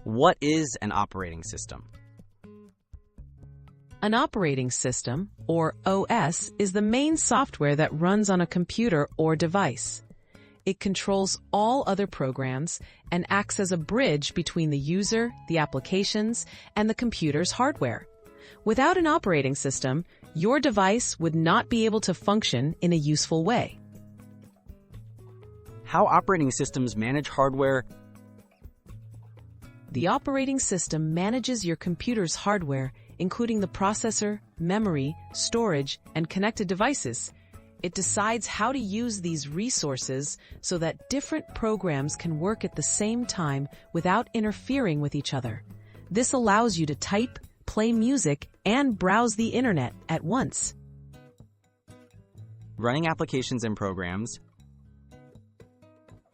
What is an operating system? An operating system, or OS, is the main software that runs on a computer or device. It controls all other programs and acts as a bridge between the user, the applications, and the computer's hardware. Without an operating system, your device would not be able to function in a useful way. How operating systems manage hardware? The operating system manages your computer's hardware, including the processor, memory, storage, and connected devices. It decides how to use these resources so that different programs can work at the same time without interfering with each other. This allows you to type, play music, and browse the internet at once. Running applications and programs.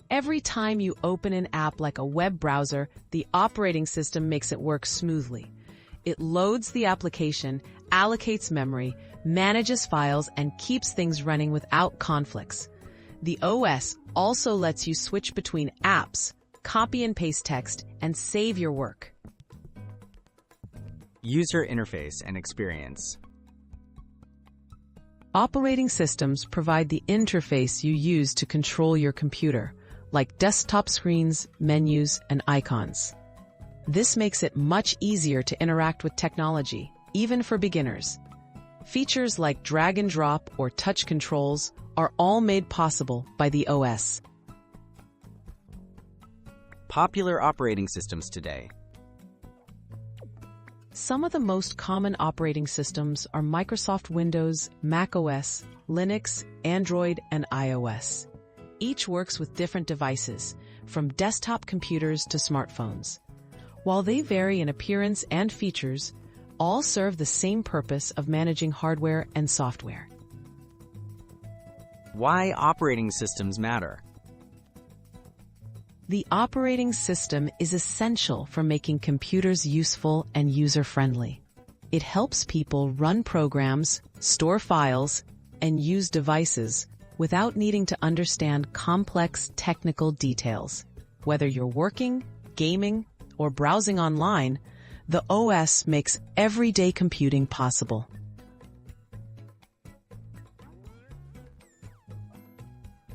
Every time you open an app like a web browser, the operating system makes it work smoothly. It loads the application, allocates memory, manages files, and keeps things running without conflicts. The OS also lets you switch between apps, copy and paste text, and save your work. User interface and experience. Operating systems provide the interface you use to control your computer, like desktop screens, menus, and icons. This makes it much easier to interact with technology, even for beginners. Features like drag and drop or touch controls are all made possible by the OS. Popular operating systems today. Some of the most common operating systems are Microsoft Windows, macOS, Linux, Android, and iOS. Each works with different devices, from desktop computers to smartphones. While they vary in appearance and features, all serve the same purpose of managing hardware and software. Why operating systems matter. The operating system is essential for making computers useful and user-friendly. It helps people run programs, store files, and use devices without needing to understand complex technical details. Whether you're working, gaming, or browsing online, the OS makes everyday computing possible.